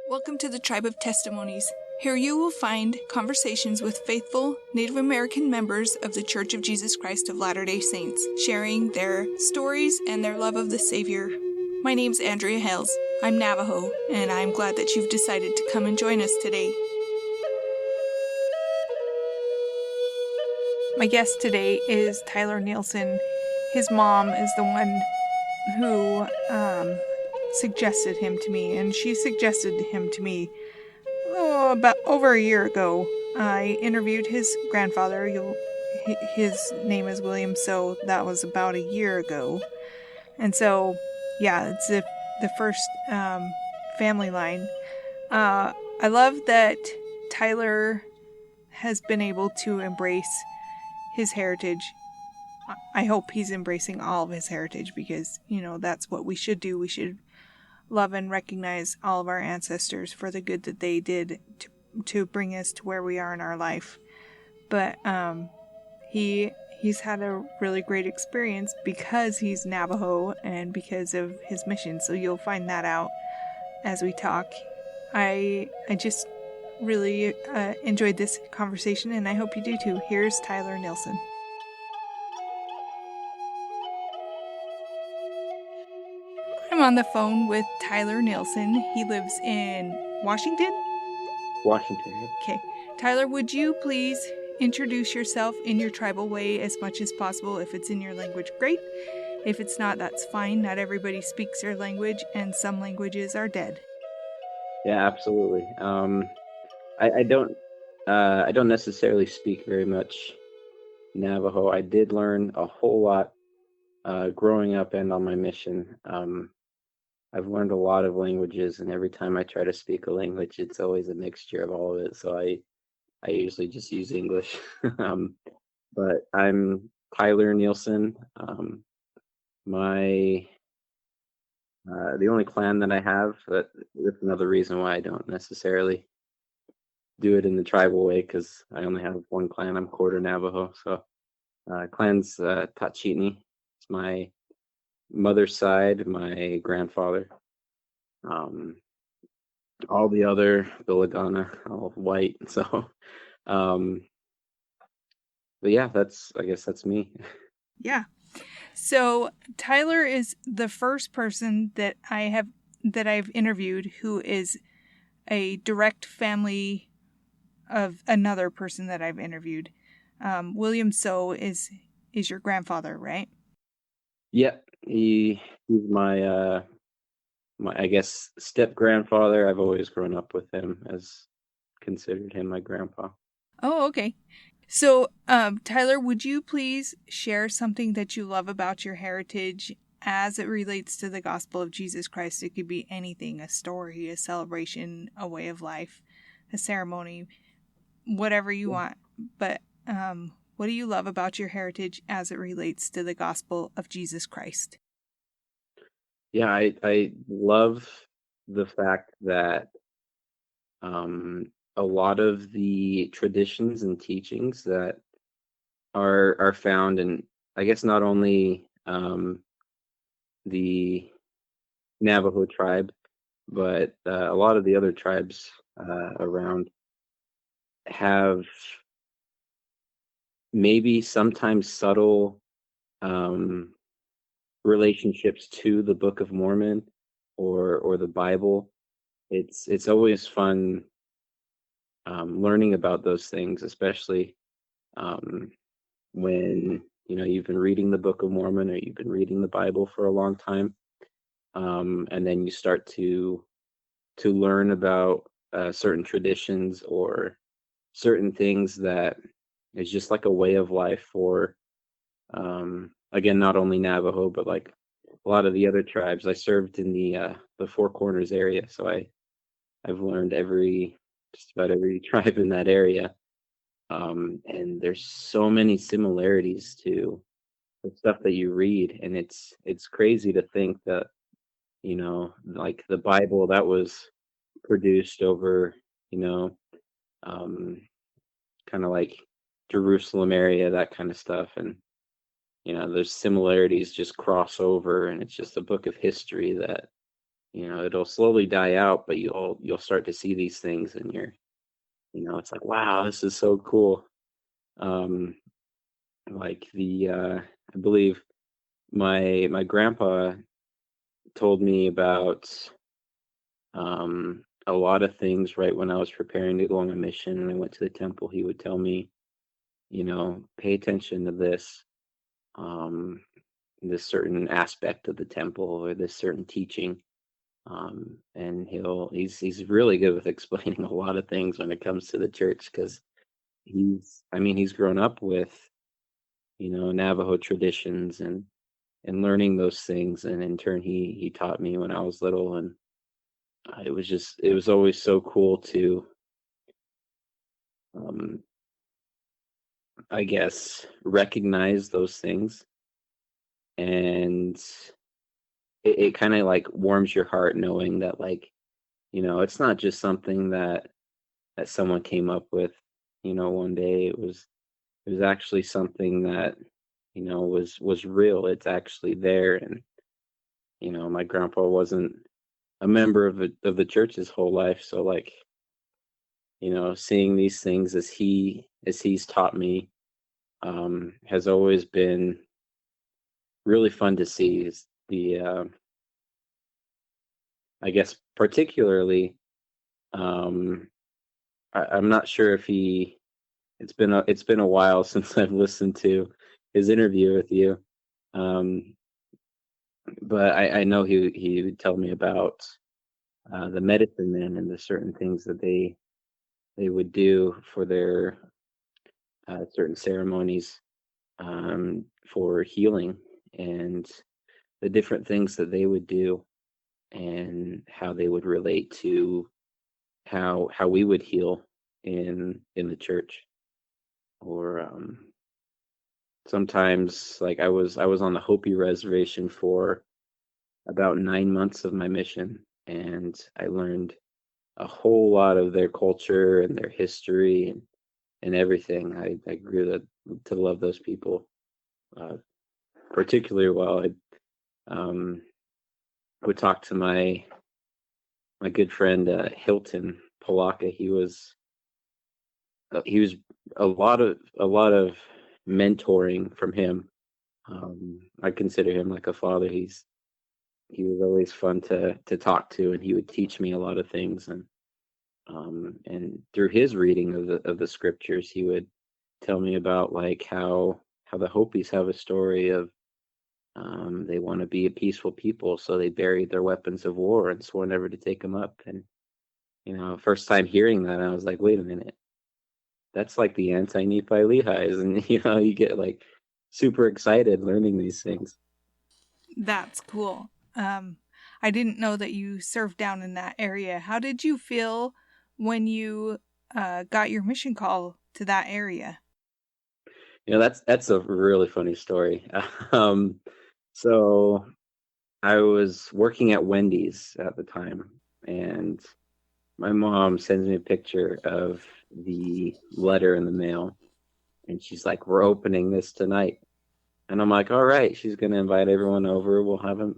Welcome to the Tribe of Testimonies. Here you will find conversations with faithful Native American members of the Church of Jesus Christ of Latter-day Saints, sharing their stories and their love of the Savior. My name's Andrea Hales. I'm Navajo, and I'm glad that you've decided to come and join us today. My guest today is Tyler Nielsen. His mom is the one who suggested him to me, and she suggested him to me about over a year ago. I interviewed his grandfather. His name is William, so that was about a year ago. And so, yeah, it's the first family line. I love that Tyler has been able to embrace his heritage. I hope he's embracing all of his heritage because, that's what we should do. We should love and recognize all of our ancestors for the good that they did to bring us to where we are in our life. But he's had a really great experience because he's Navajo and because of his mission. So you'll find that out as we talk. I just really enjoyed this conversation, and I hope you do too. Here's Tyler Nielsen. I'm on the phone with Tyler Nielsen. He lives in Washington? Washington. Yep. Okay. Tyler, would you please introduce yourself in your tribal way as much as possible? If it's in your language, great. If it's not, that's fine. Not everybody speaks your language, and some languages are dead. Yeah, absolutely. I don't necessarily speak very much Navajo. I did learn a whole lot growing up and on my mission. I've learned a lot of languages, and every time I try to speak a language, it's always a mixture of all of it. So I usually just use English. But I'm Tyler Nielsen. The only clan that I have, that's another reason why I don't necessarily do it in the tribal way, because I only have one clan. I'm quarter Navajo. So clan's Tachitni. It's my mother's side, my grandfather. All the other Bilagana, all white. So, but yeah, I guess that's me. Yeah. So Tyler is the first person that I've interviewed who is a direct family of another person that I've interviewed. William So is your grandfather, right? Yeah, he's my I guess step grandfather. I've always grown up with him, as considered him my grandpa. Oh, okay. So, Tyler, would you please share something that you love about your heritage as it relates to the gospel of Jesus Christ? It could be anything, a story, a celebration, a way of life, a ceremony, whatever you want. But what do you love about your heritage as it relates to the gospel of Jesus Christ? Yeah, I love the fact that a lot of the traditions and teachings that are found in, I guess, not only the Navajo tribe, but a lot of the other tribes around have maybe sometimes subtle relationships to the Book of Mormon or the Bible. It's always fun learning about those things, especially when you've been reading the Book of Mormon or you've been reading the Bible for a long time, and then you start to learn about certain traditions or certain things that is just like a way of life for again, not only Navajo, but like a lot of the other tribes. I served in the Four Corners area, so I've learned just about every tribe in that area. And there's so many similarities to the stuff that you read, and it's crazy to think that like the Bible that was produced over kind of like Jerusalem area, that kind of stuff, and there's similarities just cross over, and it's just a book of history that it'll slowly die out, but you'll start to see these things, and it's like, wow, this is so cool. Um, like I believe my grandpa told me about a lot of things right when I was preparing to go on a mission and I went to the temple. He would tell me, pay attention to um, this certain aspect of the temple or this certain teaching. And he's really good with explaining a lot of things when it comes to the church because he's grown up with, Navajo traditions and learning those things. And in turn, he taught me when I was little. And it was always so cool to, um, I guess, recognize those things. And it kind of like warms your heart knowing that, like, it's not just something that someone came up with, one day. It was actually something that, was real. It's actually there. And, my grandpa wasn't a member of the church his whole life. So like, seeing these things as he's taught me, has always been really fun to see. Is the I guess particularly, um, I'm not sure if he. It's been a while since I've listened to his interview with you, um, but I know he would tell me about the medicine men and the certain things that they would do for their certain ceremonies, for healing, and the different things that they would do and how they would relate to how we would heal in the church. Or sometimes, like, I was on the Hopi reservation for about 9 months of my mission, and I learned a whole lot of their culture and their history and everything. I grew to love those people, uh, particularly while I would talk to my good friend Hilton Palaka. He was a lot of mentoring from him. I consider him like a father. He was always fun to talk to, and he would teach me a lot of things. And through his reading of the scriptures, he would tell me about, like, how the Hopis have a story of, they want to be a peaceful people, so they buried their weapons of war and swore never to take them up. And first time hearing that, I was like, wait a minute, that's like the anti-Nephi Lehis, and you get like super excited learning these things. That's cool. I didn't know that you served down in that area. How did you feel when you got your mission call to that area? That's a really funny story. Um, so I was working at Wendy's at the time, and my mom sends me a picture of the letter in the mail, and she's like, "We're opening this tonight." And I'm like, "All right." She's gonna invite everyone over. We'll have an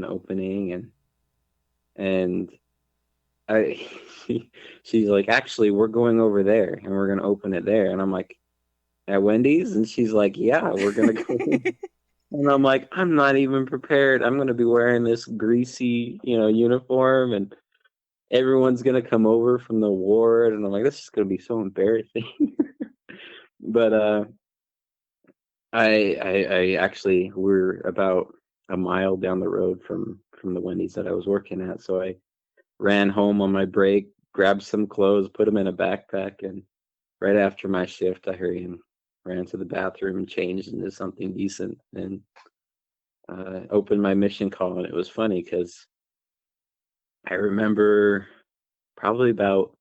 opening, and I she's like, "Actually, we're going over there, and we're gonna open it there." And I'm like, "At Wendy's?" And she's like, "Yeah, we're gonna go." And I'm like, "I'm not even prepared. I'm gonna be wearing this greasy, uniform, and everyone's gonna come over from the ward." And I'm like, "This is gonna be so embarrassing." But I actually we're about a mile down the road from the Wendy's that I was working at, so I ran home on my break, grabbed some clothes, put them in a backpack, and right after my shift, I hurried and ran to the bathroom and changed into something decent, and opened my mission call. And it was funny because I remember probably about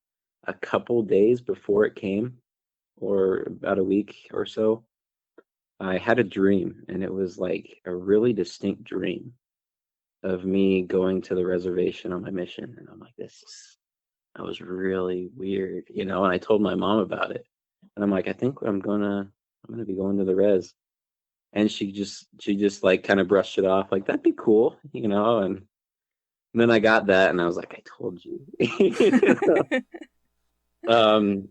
a couple days before it came, or about a week or so, I had a dream, and it was like a really distinct dream of me going to the reservation on my mission. And I'm like, that was really weird, and I told my mom about it. And I'm like, I think I'm gonna be going to the res. And she just like kind of brushed it off, like, that'd be cool. And And then I got that, and I was like, I told you. um,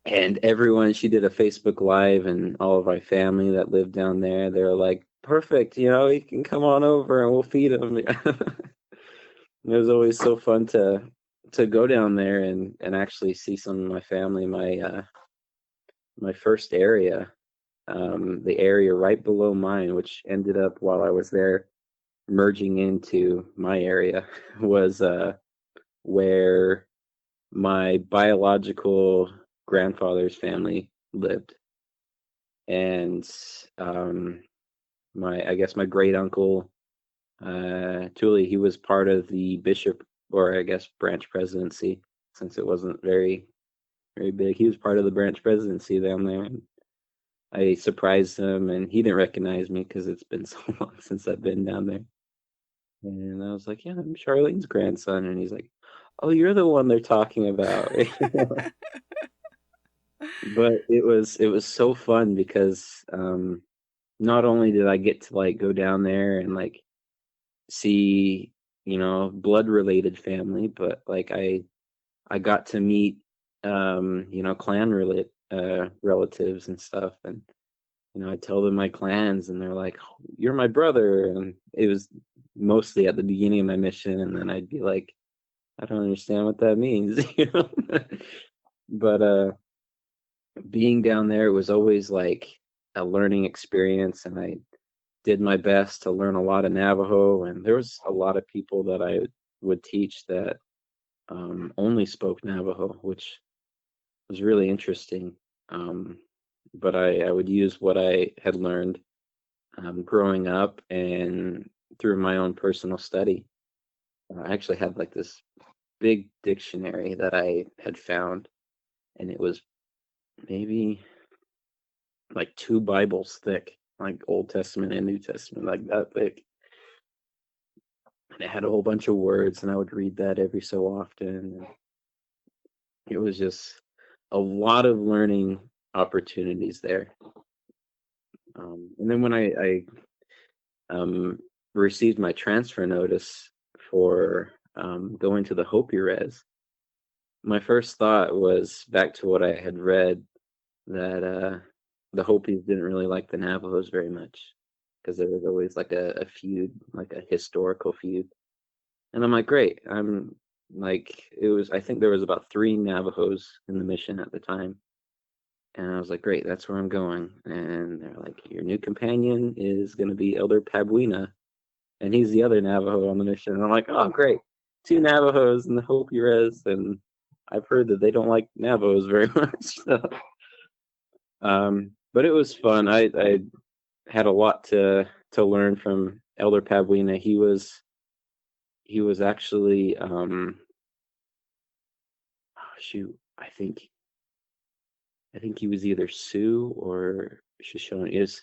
and everyone, she did a Facebook Live, and all of my family that lived down there, they were like, perfect, you can come on over and we'll feed them. It was always so fun to go down there and actually see some of my family. My first area, the area right below mine, which ended up while I was there merging into my area, was where my biological grandfather's family lived. And I guess my great uncle, Tully, he was part of the bishop, or I guess branch presidency, since it wasn't very, very big. He was part of the branch presidency down there. And I surprised him, and he didn't recognize me because it's been so long since I've been down there. And I was like, yeah, I'm Charlene's grandson. And he's like, oh, you're the one they're talking about. But it was so fun because not only did I get to like go down there and like see, blood related family, but like I got to meet clan relatives and stuff. And I tell them my clans, and they're like, "Oh, you're my brother." And it was mostly at the beginning of my mission, and then I'd be like, I don't understand what that means. But being down there was always like a learning experience, and I did my best to learn a lot of Navajo. And there was a lot of people that I would teach that only spoke Navajo, which was really interesting. But I would use what I had learned growing up and through my own personal study. I actually had like this big dictionary that I had found, and it was maybe like 2 Bibles thick, like Old Testament and New Testament, like that thick. And it had a whole bunch of words, and I would read that every so often. It was just a lot of learning opportunities there. And then when I received my transfer notice for going to the Hopi Res, my first thought was back to what I had read, that the Hopis didn't really like the Navajos very much because there was always like a feud, like a historical feud. And I'm like, great. I'm like, I think there was about 3 Navajos in the mission at the time. And I was like, great, that's where I'm going. And they're like, your new companion is going to be Elder Pabuina, and he's the other Navajo on the mission. And I'm like, oh, great. 2 Navajos in the Hopi Res. And I've heard that they don't like Navajos very much. So. But it was fun. I had a lot to learn from Elder Pabuina. He was actually shoot, I think he was either Sioux or Shoshone. Is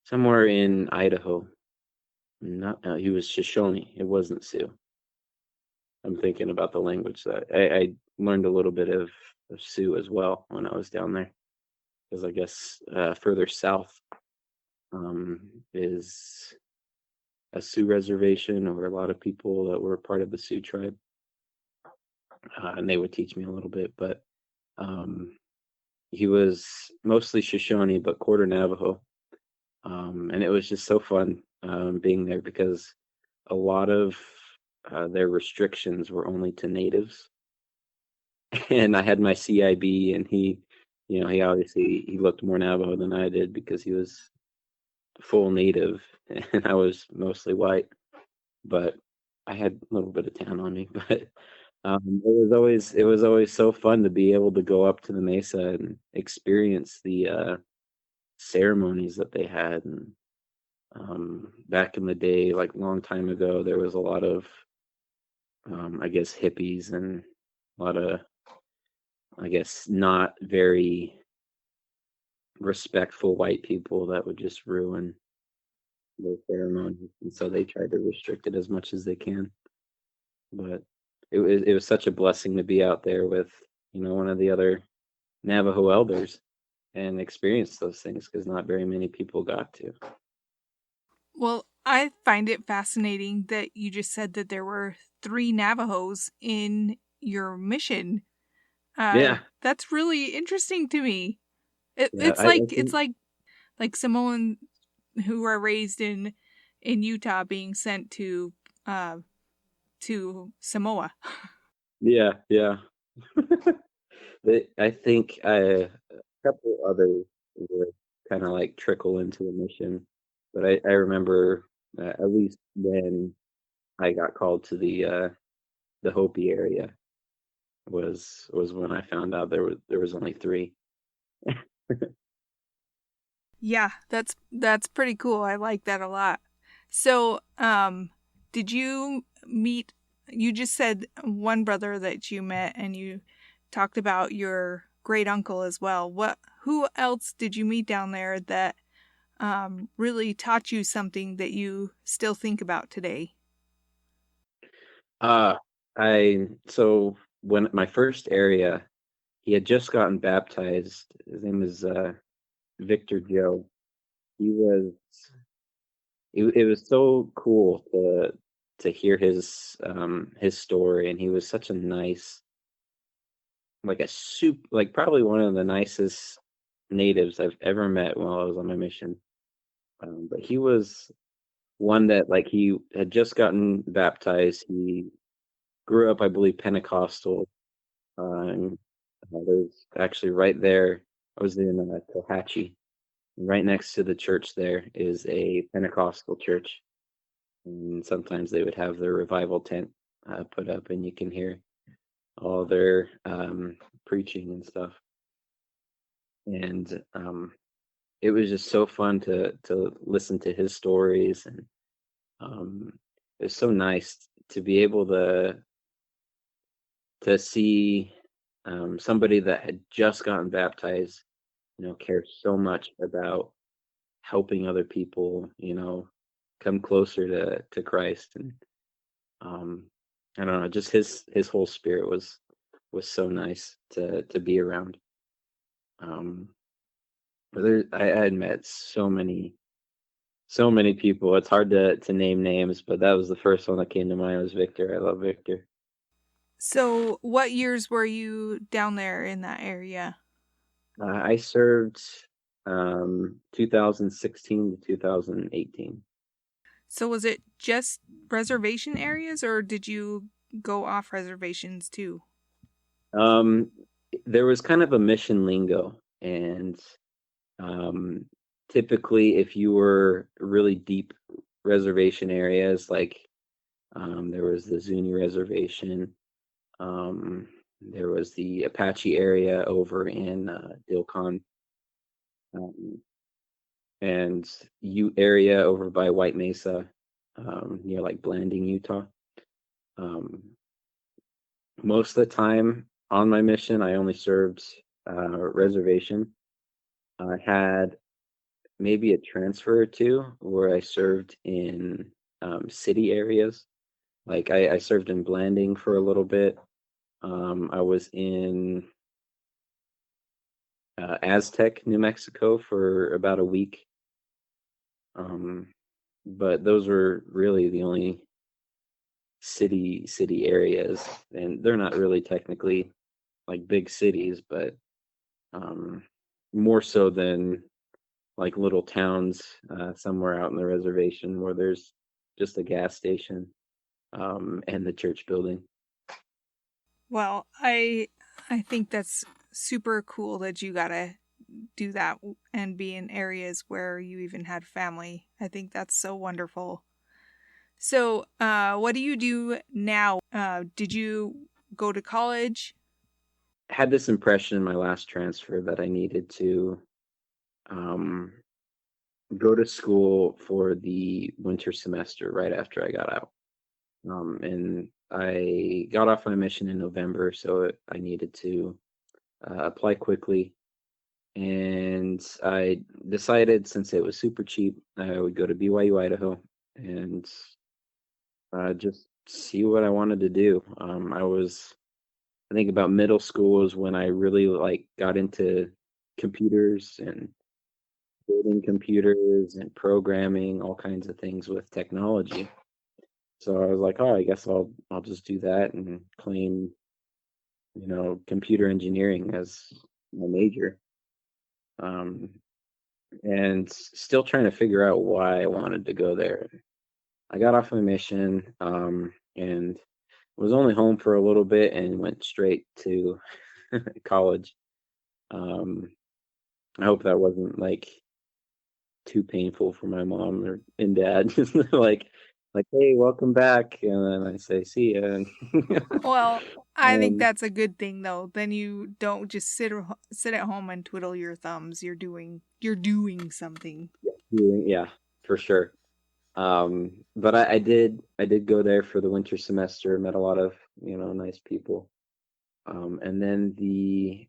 somewhere in Idaho. Not he was Shoshone. It wasn't Sioux. I'm thinking about the language that I learned a little bit of Sioux as well when I was down there, because I guess further south is a Sioux reservation, or a lot of people that were part of the Sioux tribe, and they would teach me a little bit. But he was mostly Shoshone, but quarter Navajo, and it was just so fun being there, because a lot of their restrictions were only to natives. And I had my CIB, and he obviously he looked more Navajo than I did because he was full native, and I was mostly white, but I had a little bit of tan on me. But it was always so fun to be able to go up to the mesa and experience the ceremonies that they had. And back in the day, like long time ago, there was a lot of I guess hippies, and a lot of, I guess, not very respectful white people that would just ruin the ceremonies, and so they tried to restrict it as much as they can. But it was such a blessing to be out there with one of the other Navajo elders and experience those things, because not very many people got to. Well, I find it fascinating that you just said that there were 3 Navajos in your mission. Yeah, That's really interesting to me. It, yeah. it's I like it's think like Samoan who are raised in Utah being sent uh to Samoa. yeah, yeah. I think a couple others were kind of like trickle into the mission, but I remember at least when I got called to the Hopi area was when I found out there was only three. Yeah, that's pretty cool. I like that a lot. So, did you meet you just said one brother that you met and you talked about your great uncle as well. What who else did you meet down there that really taught you something that you still think about today? Uh, I so when my first area, he had just gotten baptized. His name is Victor Joe. He was it was so cool to hear his story, and he was such a nice, like a like probably one of the nicest natives I've ever met while I was on my mission. But he was one that, like, he had just gotten baptized. He grew up, I believe, Pentecostal. And there's actually right there. I was in Cohatchee. Right next to the church there is a Pentecostal church, and sometimes they would have their revival tent put up, and you can hear all their preaching and stuff. And it was just so fun to listen to his stories, and um, it was so nice to be able to see somebody that had just gotten baptized, care so much about helping other people, come closer to Christ. And um, I don't know, just his whole spirit was so nice to be around. Um, but I had met so many people. It's hard to name names, but that was the first one that came to mind was Victor. I love Victor. So, what years were you down there in that area? I served 2016 to 2018. So, was it just reservation areas or did you go off reservations too? Um, there was kind of a mission lingo, and um, typically, if you were really deep reservation areas, like there was the Zuni Reservation, um, there was the Apache area over in Dilcon, um, and Ute area over by White Mesa, near like Blanding, Utah. Um, most of the time on my mission, I only served reservation. I had maybe a transfer or two where I served in city areas. Like I served in Blanding for a little bit. I was in Aztec, New Mexico for about a week. Um, but those were really the only city areas, and they're not really technically like big cities, but um, more so than like little towns somewhere out in the reservation where there's just a gas station and the church building. Well, I think that's super cool that you got to do that and be in areas where you even had family. I think that's so wonderful. So, what do you do now? Did you go to college? I had this impression in my last transfer that I needed to um, go to school for the winter semester right after I got out. And I got off my mission in November, so I needed to apply quickly. And I decided, since it was super cheap, I would go to BYU, Idaho, and just see what I wanted to do. I think about middle school was when I really like got into computers and building computers and programming, all kinds of things with technology. So I was like, oh, I guess I'll just do that and claim, computer engineering as my major. Um, and still trying to figure out why I wanted to go there. I got off my mission, and was only home for a little bit and went straight to college. Um, I hope that wasn't like too painful for my mom and dad. Like, hey, welcome back, and then I say, see ya. And, Well, I think um, that's a good thing though. Then you don't just sit at home and twiddle your thumbs. You're doing something. yeah, for sure. But I did go there for the winter semester, met a lot of, nice people. And then the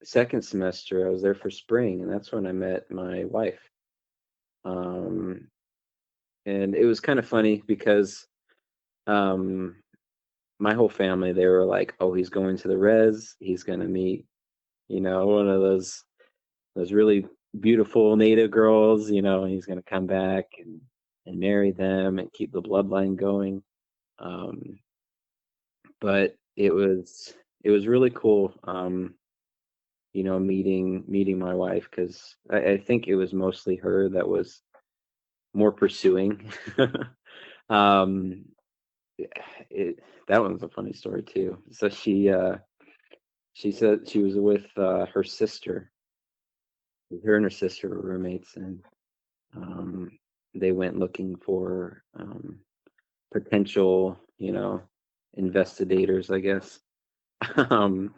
second semester, I was there for spring, and that's when I met my wife. Um, and it was kind of funny because um, my whole family, they were like, "Oh, he's going to the res. He's gonna meet, one of those really beautiful native girls, and he's gonna come back and marry them and keep the bloodline going." Um, but it was really cool, meeting my wife because I think it was mostly her that was more pursuing. um, it that one's a funny story too. So she said she was with her sister. Her and her sister were roommates, and um, they went looking for potential, investigators, I guess. um,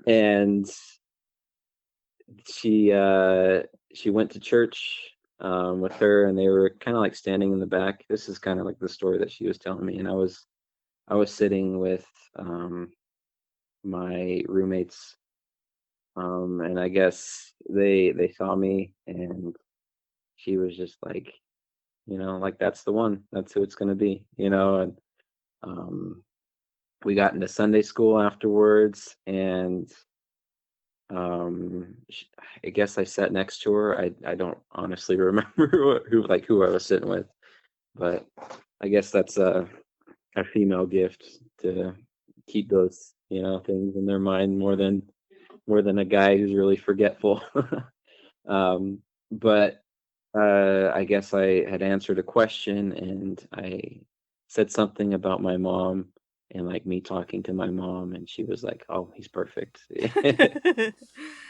and she uh, she went to church with her, and they were kind of like standing in the back. This is kind of like the story that she was telling me, and I was sitting with um, my roommates, and I guess they saw me, and she was just like, like that's the one, that's who it's gonna be, and um, we got into Sunday school afterwards, and I guess I sat next to her. I don't honestly remember who I was sitting with, but I guess that's a female gift to keep those things in their mind more than a guy who's really forgetful. um, but I guess I had answered a question, and I said something about my mom and like me talking to my mom, and she was like, "Oh, he's perfect."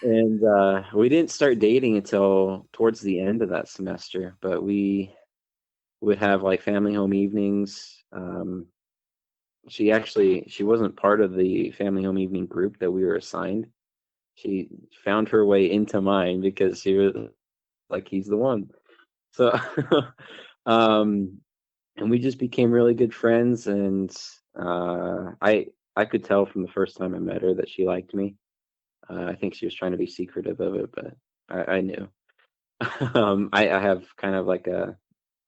And we didn't start dating until towards the end of that semester, but we would have like family home evenings. She wasn't part of the family home evening group that we were assigned. She found her way into mine because she was like, he's the one. So, um, and we just became really good friends. And I could tell from the first time I met her that she liked me. I think she was trying to be secretive of it, but I knew. I have kind of like a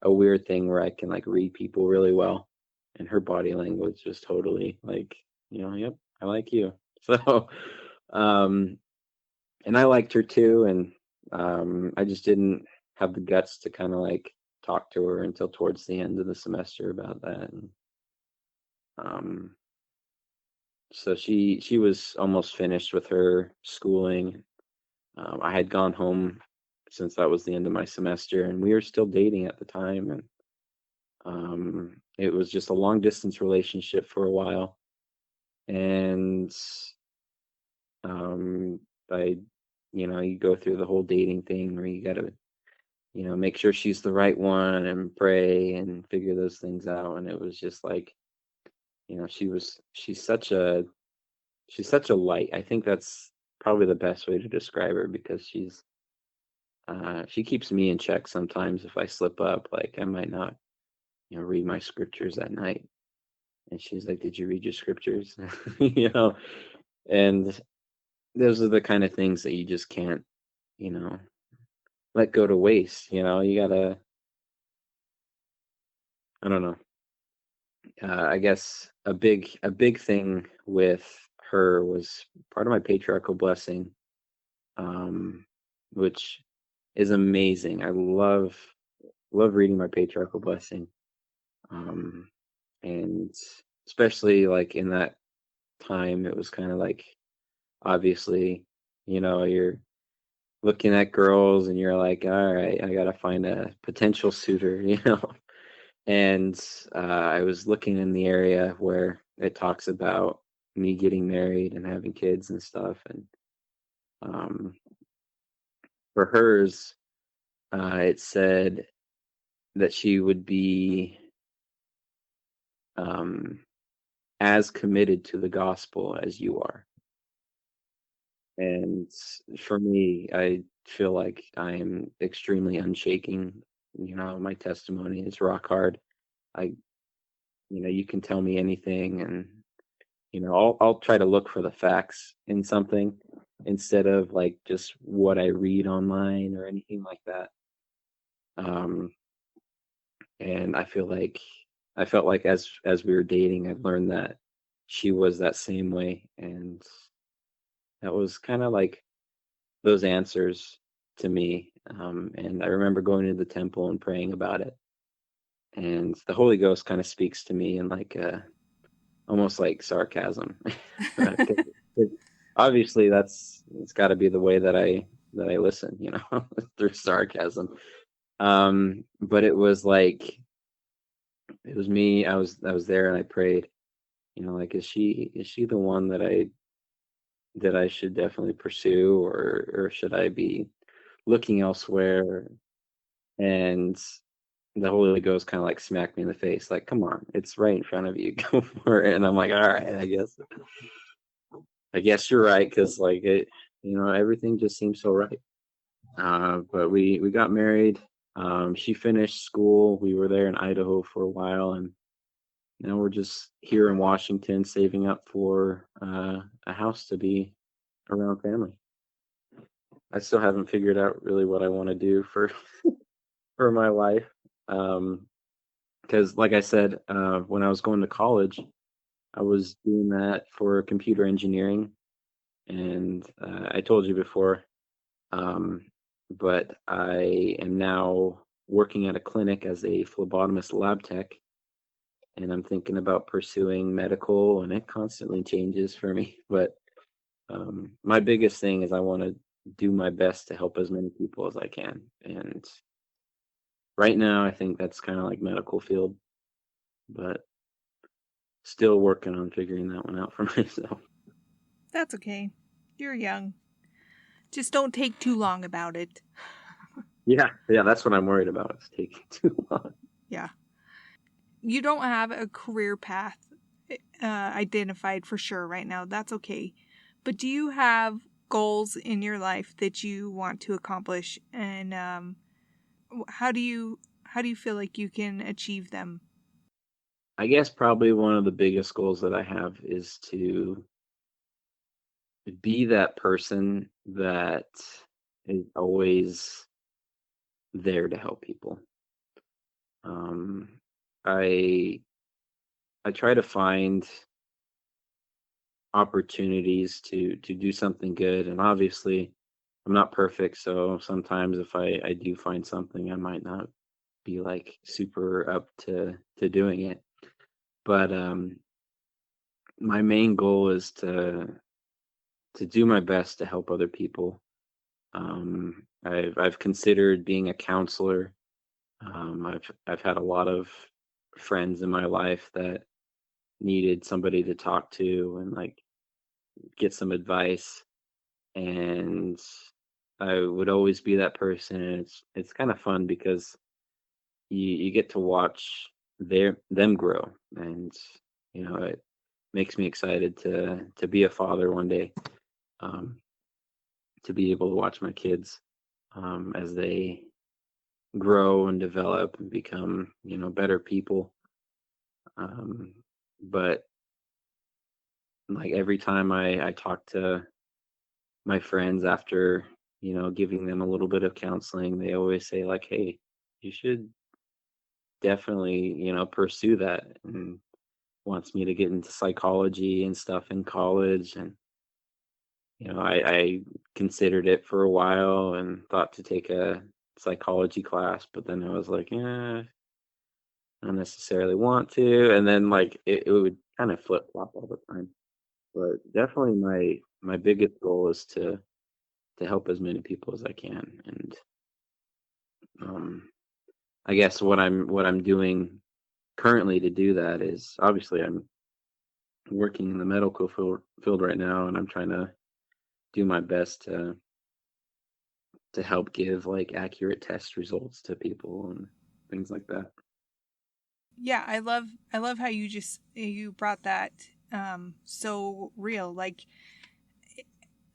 weird thing where I can like read people really well, and her body language was totally like, yep, I like you. So, um, and I liked her too, and I just didn't have the guts to kind of like talk to her until towards the end of the semester about that. And, um, so she was almost finished with her schooling. I had gone home since that was the end of my semester, and we were still dating at the time, and it was just a long distance relationship for a while. And um, I, you go through the whole dating thing where you got to, make sure she's the right one and pray and figure those things out. And it was just like, she's such a light. I think that's probably the best way to describe her because she keeps me in check sometimes if I slip up. Like I might not, read my scriptures at night. And she's like, "Did you read your scriptures?" you know, and those are the kind of things that you just can't, you know, let go to waste. You gotta, I don't know. I guess a big thing with her was part of my patriarchal blessing, um, which is amazing. I love reading my patriarchal blessing. Um, and especially like in that time, it was kind of like obviously, you're looking at girls and you're like, all right, I gotta find a potential suitor, And I was looking in the area where it talks about me getting married and having kids and stuff. And um, for hers, it said that she would be um, as committed to the gospel as you are. And for me, I feel like I am extremely unshaking. My testimony is rock hard. I, you can tell me anything, and I'll try to look for the facts in something instead of like just what I read online or anything like that. Um, and I felt like as we were dating, I learned that she was that same way, and that was kind of like those answers to me. And I remember going to the temple and praying about it, and the Holy Ghost kind of speaks to me in like almost like sarcasm. 'Cause obviously it's got to be the way that I listen, through sarcasm. But it was like it was me. I was there and I prayed. Like is she the one that I should definitely pursue, or should I be looking elsewhere? And the Holy Ghost kind of like smacked me in the face, like, come on, it's right in front of you, go for it. And I'm like, all right, I guess you're right, because like everything just seems so right. But we got married. She finished school. We were there in Idaho for a while, and now we're just here in Washington saving up for a house to be around family. I still haven't figured out really what I want to do for for my life. Because like I said, when I was going to college, I was doing that for computer engineering, and I told you before. Um, but I am now working at a clinic as a phlebotomist lab tech, and I'm thinking about pursuing medical, and it constantly changes for me. But my biggest thing is I want to do my best to help as many people as I can. And right now, I think that's kind of like medical field, but still working on figuring that one out for myself. That's okay. You're young. Just don't take too long about it. Yeah, yeah, that's what I'm worried about. It's taking too long. Yeah. You don't have a career path identified for sure right now. That's okay. But do you have goals in your life that you want to accomplish, and how do you feel like you can achieve them? I guess probably one of the biggest goals that I have is to be that person that is always there to help people. Um, I I try to find opportunities to do something good, and obviously I'm not perfect, so sometimes if I do find something, I might not be like super up to doing it. But my main goal is to do my best to help other people. I've considered being a counselor. I've had a lot of friends in my life that needed somebody to talk to and like get some advice, and I would always be that person. And it's kind of fun because you get to watch them grow, and it makes me excited to be a father one day. Um, to be able to watch my kids as they grow and develop and become better people. um, but like every time I talk to my friends after giving them a little bit of counseling, they always say like, hey, you should definitely pursue that, and wants me to get into psychology and stuff in college. And I considered it for a while and thought to take a psychology class, but then I was like, "Yeah, I don't necessarily want to." And then like it would kind of flip flop all the time. But definitely my biggest goal is to help as many people as I can. And um I guess what I'm doing currently to do that is obviously I'm working in the medical field right now, and I'm trying to do my best to help give like accurate test results to people and things like that. Yeah, I love how you brought that so real. Like,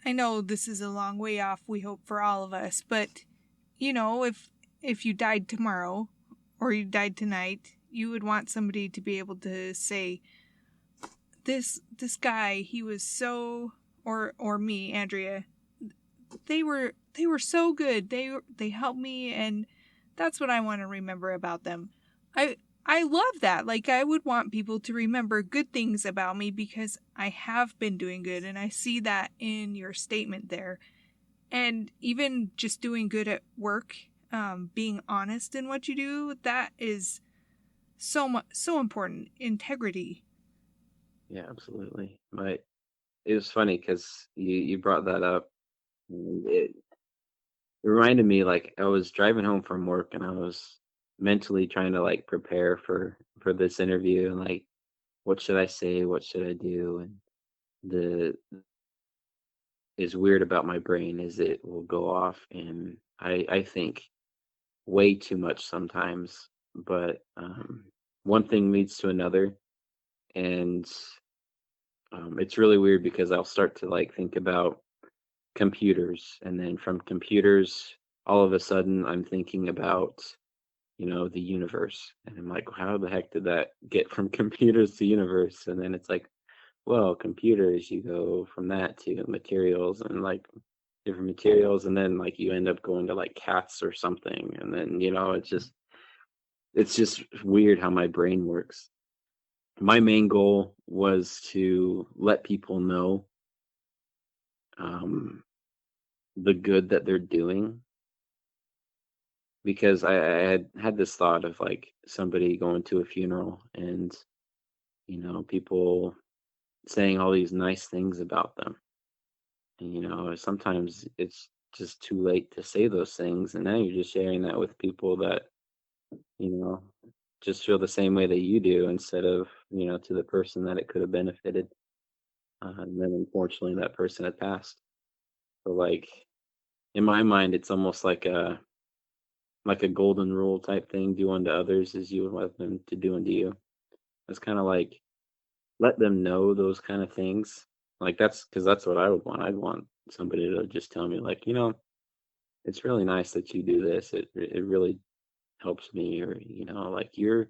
I know this is a long way off, we hope for all of us, but if you died tomorrow or you died tonight, you would want somebody to be able to say, this guy, he was so, or me, Andrea, they were so good. They helped me, and that's what I want to remember about them. I love that. Like, I would want people to remember good things about me because I have been doing good, and I see that in your statement there. And even just doing good at work, being honest in what you do, that is so important. Integrity. Yeah, absolutely. But it was funny because you brought that up, and it reminded me like I was driving home from work and I was mentally trying to like prepare for this interview and like what should I say, what should I do, and the is weird about my brain is it will go off and I think way too much sometimes, but one thing leads to another, and it's really weird because I'll start to like think about computers, and then from computers all of a sudden I'm thinking about the universe, and I'm like, how the heck did that get from computers to universe? And then it's like, well, computers, you go from that to materials and like different materials, and then like you end up going to like cats or something, and then it's just weird how my brain works. My main goal was to let people know um, the good that they're doing, because I had this thought of like somebody going to a funeral and people saying all these nice things about them. And sometimes it's just too late to say those things, and now you're just sharing that with people that you know just feel the same way that you do, instead of to the person that it could have benefited. And then unfortunately that person had passed. So like in my mind, it's almost like a golden rule type thing: do unto others as you would want them to do unto you. It's kind of like let them know those kind of things. Like that's because that's what I would want. I'd want somebody to just tell me like, it's really nice that you do this. It really helps me, or like you're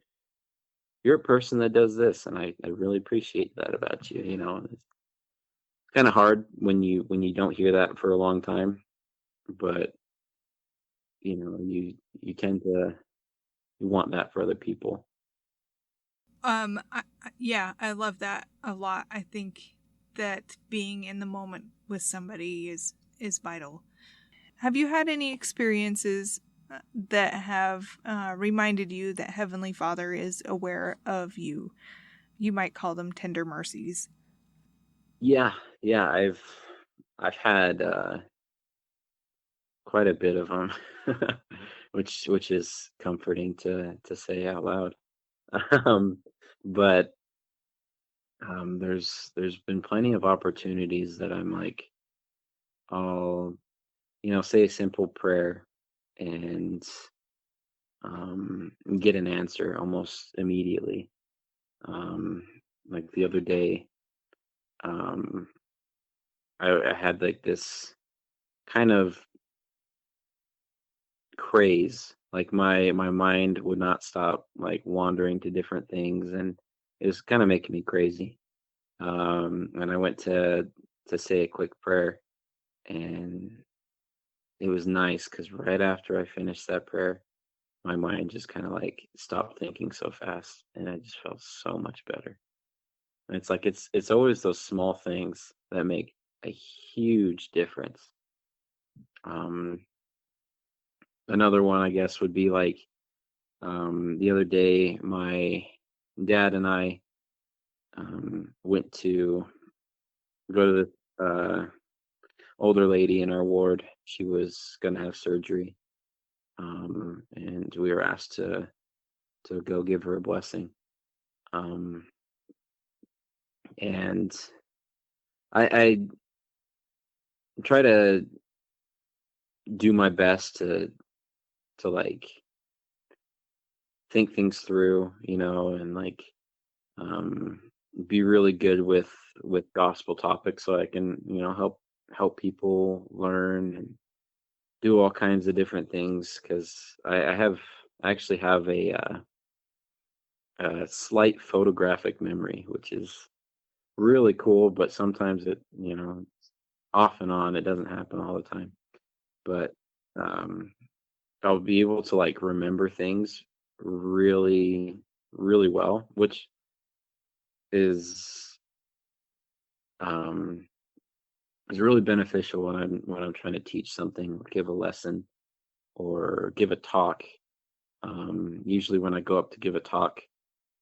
a person that does this, and I really appreciate that about you. It's kind of hard when you don't hear that for a long time, but you tend to you want that for other people. Yeah, I love that a lot. I think that being in the moment with somebody is vital. Have you had any experiences that have reminded you that Heavenly Father is aware of you? You might call them tender mercies. Yeah, yeah, I've had quite a bit of them, which is comforting to say out loud. Um, but there's been plenty of opportunities that I'm like, I'll say a simple prayer and get an answer almost immediately. Um, like the other day, um, I had like this kind of craze. Like my mind would not stop like wandering to different things, and it was kind of making me crazy. And I went to say a quick prayer, and it was nice because right after I finished that prayer, my mind just kind of like stopped thinking so fast, and I just felt so much better. And it's like it's always those small things that make a huge difference. Um, Another one, I guess, would be like the other day, my dad and I went to go to the older lady in our ward. She was gonna have surgery, and we were asked to go give her a blessing. Um, and I try to do my best to like think things through, and like um, be really good with gospel topics, so I can help people learn and do all kinds of different things. Because I actually have a slight photographic memory, which is really cool, but sometimes off and on, it doesn't happen all the time. But um, I'll be able to like remember things really, really well, which is um, is really beneficial when I'm trying to teach something, give a lesson, or give a talk. Usually, when I go up to give a talk,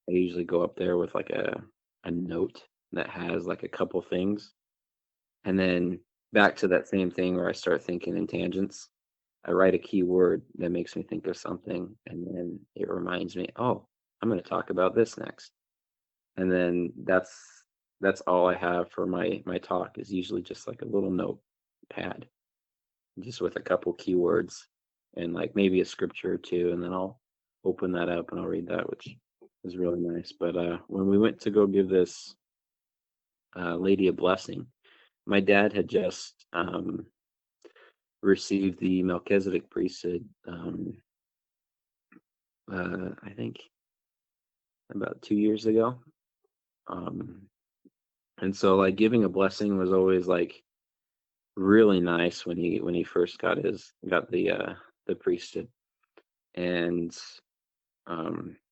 I usually go up there with like a note that has like a couple things, and then back to that same thing where I start thinking in tangents. I write a keyword that makes me think of something, and then it reminds me, oh, I'm going to talk about this next. And then that's all I have for my talk, is usually just like a little notepad, just with a couple keywords and like maybe a scripture or two, and then I'll open that up and I'll read that, which is really nice. But when we went to go give this lady a blessing, my dad had just received the Melchizedek priesthood. I think about 2 years ago. Um, and so like giving a blessing was always like really nice when he first got the priesthood. And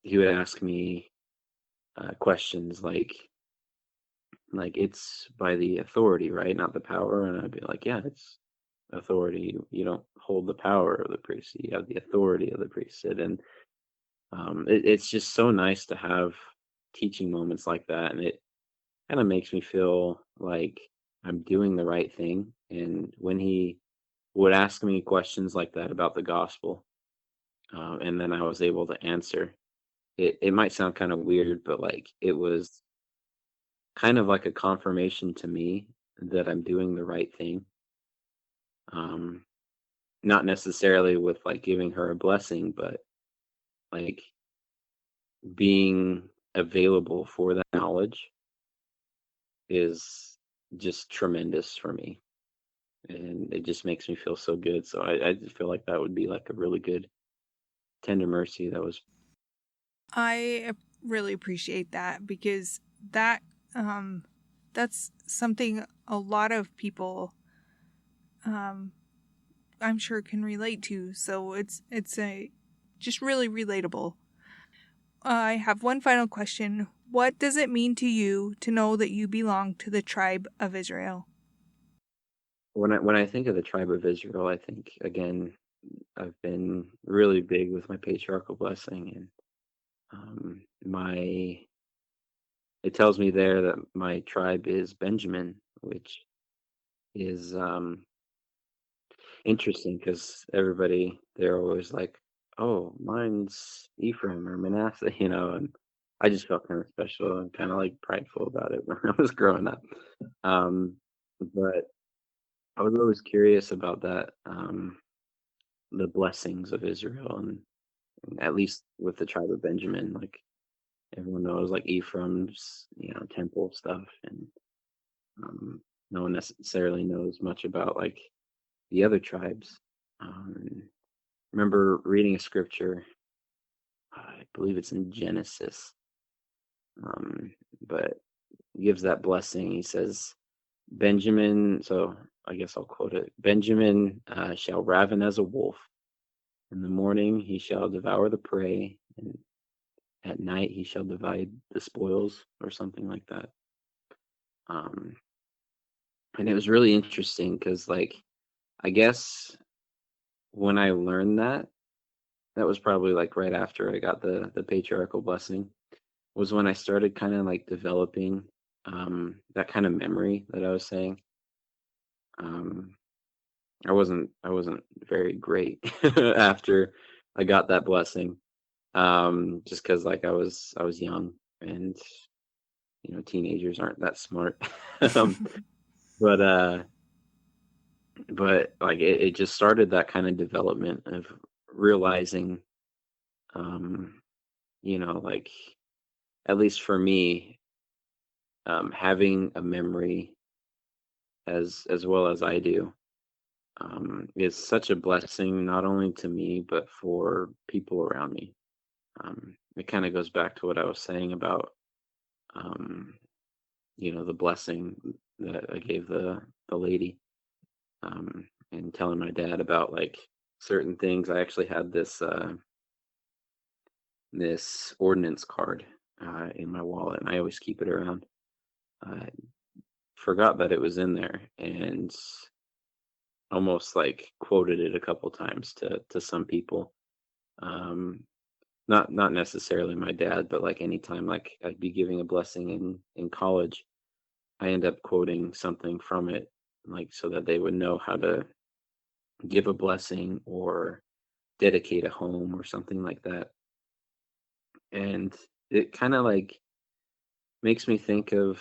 he would ask me questions like it's by the authority, right, not the power. And I'd be like, yeah, it's authority. You don't hold the power of the priesthood, you have the authority of the priesthood. And it's just so nice to have teaching moments like that, and it kind of makes me feel like I'm doing the right thing. And when he would ask me questions like that about the gospel, and then I was able to answer, it might sound kind of weird, but like it was kind of like a confirmation to me that I'm doing the right thing. Um, Not necessarily with like giving her a blessing, but like being available for that knowledge is just tremendous for me. And it just makes me feel so good. So I just feel like that would be like a really good tender mercy that was. I really appreciate that because that um that's something a lot of people um I'm sure can relate to. So it's a just really relatable. I have one final question. What does it mean to you to know that you belong to the tribe of Israel? When I think of the tribe of Israel, I think again, I've been really big with my patriarchal blessing, and my it tells me there that my tribe is Benjamin, which is interesting because everybody they're always like, "Oh, mine's Ephraim or Manasseh," and I just felt kind of special and kind of like prideful about it when I was growing up. But I was always curious about that, the blessings of Israel, and at least with the tribe of Benjamin, like everyone knows, like Ephraim's, temple stuff, and um, no one necessarily knows much about like the other tribes. Remember reading a scripture, I believe it's in Genesis, but he gives that blessing. He says, Benjamin, so I guess I'll quote it: Benjamin shall raven as a wolf. In the morning he shall devour the prey, and at night he shall divide the spoils, or something like that. Um, and it was really interesting because, like, I guess when I learned that, that was probably like right after I got the patriarchal blessing, was when I started kind of like developing that kind of memory that I was saying. Um, I wasn't very great after I got that blessing. Just because like I was young, and teenagers aren't that smart. um, but like it just started that kind of development of realizing, um, like, at least for me, having a memory as well as I do, is such a blessing, not only to me but for people around me. It kind of goes back to what I was saying about, um, the blessing that I gave the lady, and telling my dad about like certain things. I actually had this ordinance card in my wallet, and I always keep it around. I forgot that it was in there, and almost like quoted it a couple times to some people. Um, not necessarily my dad, but like anytime like I'd be giving a blessing in college, I end up quoting something from it, like so that they would know how to give a blessing or dedicate a home or something like that. And it kind of like makes me think of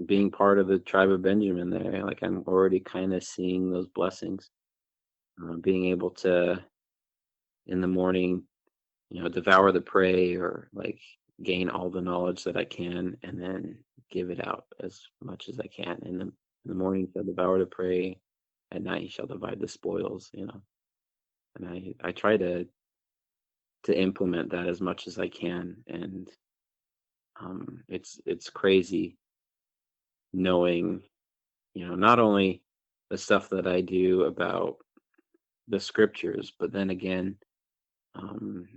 being part of the tribe of Benjamin there. Like I'm already kind of seeing those blessings, being able to in the morning, devour the prey, or like gain all the knowledge that I can, and then give it out as much as I can. In the morning shall devour the prey, at night he shall divide the spoils. And I try to implement that as much as I can. And it's crazy knowing, not only the stuff that I do about the scriptures, but then again,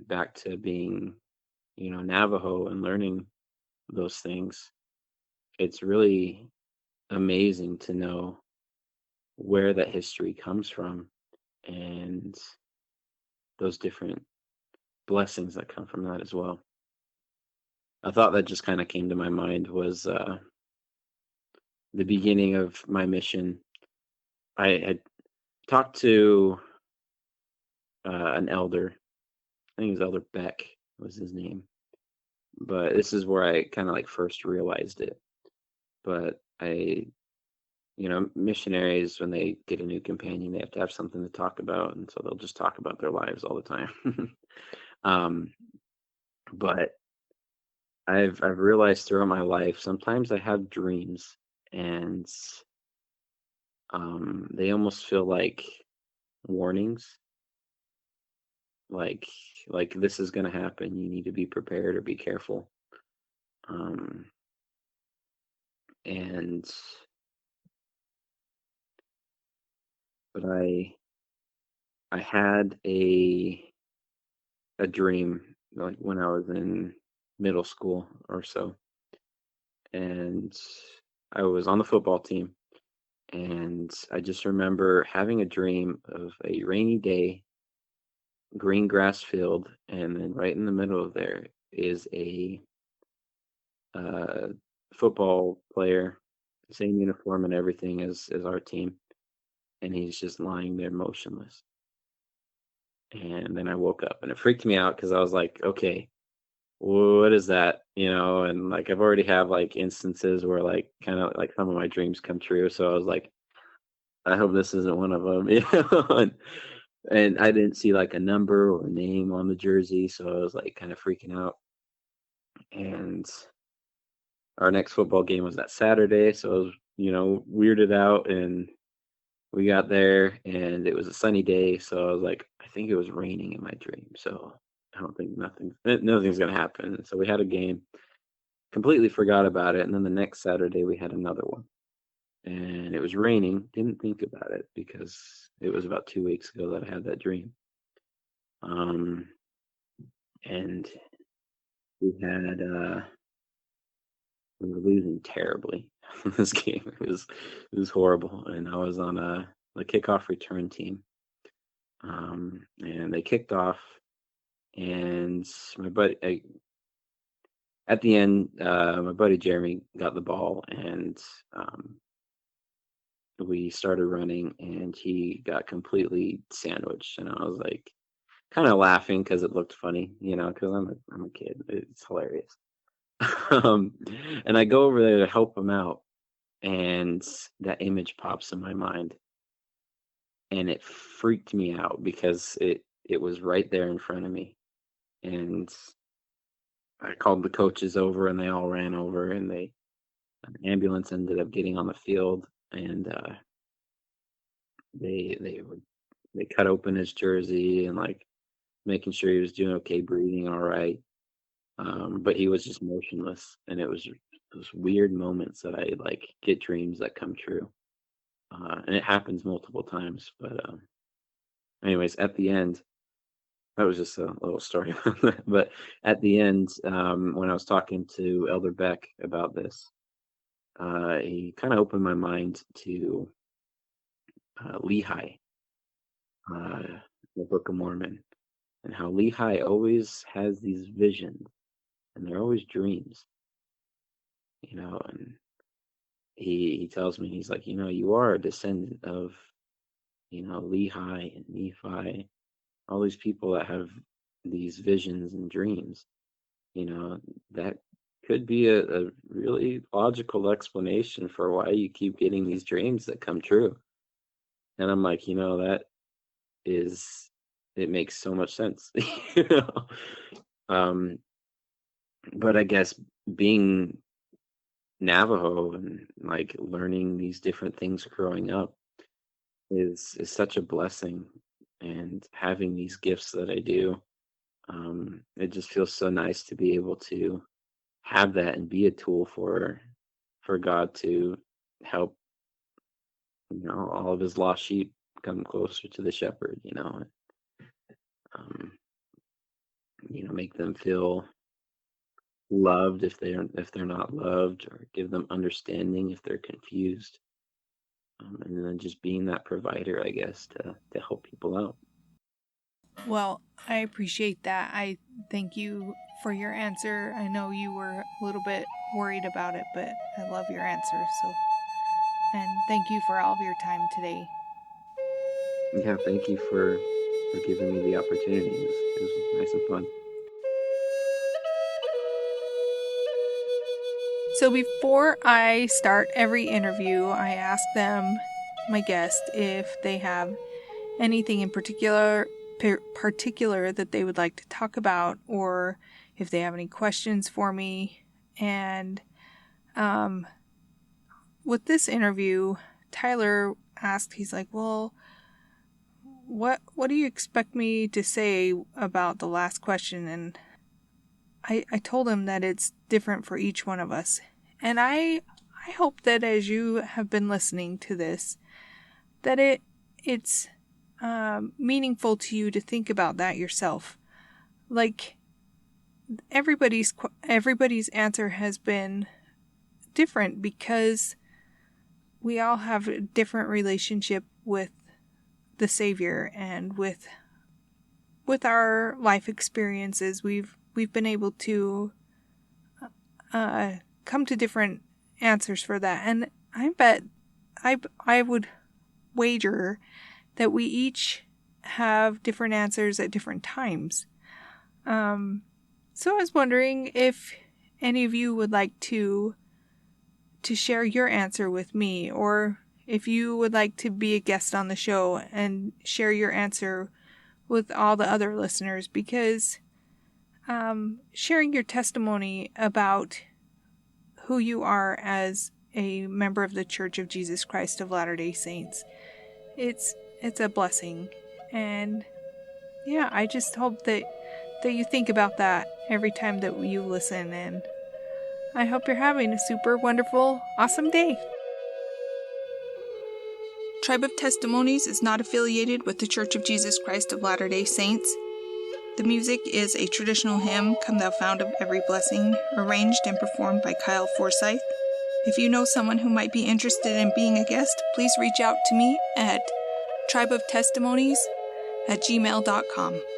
back to being, Navajo and learning those things. It's really amazing to know where that history comes from, and those different blessings that come from that as well. A thought that just kind of came to my mind was the beginning of my mission. I had talked to an elder. I think it was Elder Beck was his name. But this is where I kind of like first realized it. But missionaries, when they get a new companion, they have to have something to talk about, and so they'll just talk about their lives all the time. um, but I've realized throughout my life, sometimes I have dreams, and they almost feel like warnings, like this is going to happen. You need to be prepared or be careful. Um, and but I had a dream like when I was in middle school or so, and I was on the football team, and I just remember having a dream of a rainy day, green grass field, and then right in the middle of there is a uh, football player, same uniform and everything as our team, and he's just lying there motionless. And then I woke up, and it freaked me out because I was like, okay, what is that? And like I've already have like instances where like kind of like some of my dreams come true. So I was like, I hope this isn't one of them. And I didn't see like a number or a name on the jersey, so I was like kind of freaking out. And our next football game was that Saturday, so I was, weirded out. And we got there, and it was a sunny day, so I was like, I think it was raining in my dream, so I don't think nothing's gonna happen. So we had a game, completely forgot about it, and then the next Saturday we had another one, and it was raining. Didn't think about it because it was about 2 weeks ago that I had that dream. Um, and we were losing terribly this game. It was horrible, and I was on kickoff return team. And they kicked off, and my buddy, at the end, my buddy Jeremy got the ball, and we started running, and he got completely sandwiched, and I was like, kind of laughing because it looked funny, because I'm a kid. It's hilarious. um, and I go over there to help him out, and that image pops in my mind, and it freaked me out because it was right there in front of me, and I called the coaches over, and they all ran over, and an ambulance ended up getting on the field, and they cut open his jersey and like making sure he was doing okay, breathing all right. But he was just motionless, and it was those weird moments that I like get dreams that come true, and it happens multiple times. But anyways, at the end, that was just a little story. But at the end, when I was talking to Elder Beck about this, he kind of opened my mind to Lehi, the Book of Mormon, and how Lehi always has these visions, and they're always dreams, and he tells me, he's like, you are a descendant of, Lehi and Nephi, all these people that have these visions and dreams, that could be a really logical explanation for why you keep getting these dreams that come true. And I'm like, it makes so much sense. you know. But I guess being Navajo and like learning these different things growing up is such a blessing, and having these gifts that I do, it just feels so nice to be able to have that and be a tool for God to help, all of his lost sheep come closer to the shepherd, um, make them feel loved if they're not loved, or give them understanding if they're confused, and then just being that provider, I guess, to help people out. Well, I appreciate that. I thank you for your answer. I know you were a little bit worried about it, but I love your answer. So, and thank you for all of your time today. Yeah, thank you for giving me the opportunity. It was nice and fun. So before I start every interview, I ask them, my guest, if they have anything in particular that they would like to talk about, or if they have any questions for me. And with this interview, Tyler asked, he's like, well, what do you expect me to say about the last question? And I told him that it's different for each one of us. And I hope that as you have been listening to this, that it's meaningful to you to think about that yourself. Like, everybody's answer has been different because we all have a different relationship with the Savior, and with our life experiences, we've been able to come to different answers for that. And I bet I would wager that we each have different answers at different times. So I was wondering if any of you would like to share your answer with me, or if you would like to be a guest on the show and share your answer with all the other listeners, because sharing your testimony about who you are as a member of the Church of Jesus Christ of Latter-day Saints, it's a blessing. And yeah, I just hope that you think about that every time that you listen, and I hope you're having a super wonderful, awesome day. Tribe of Testimonies is not affiliated with the Church of Jesus Christ of Latter-day Saints. The music is a traditional hymn, Come Thou Fount of Every Blessing, arranged and performed by Kyle Forsyth. If you know someone who might be interested in being a guest, please reach out to me at tribeoftestimonies@gmail.com.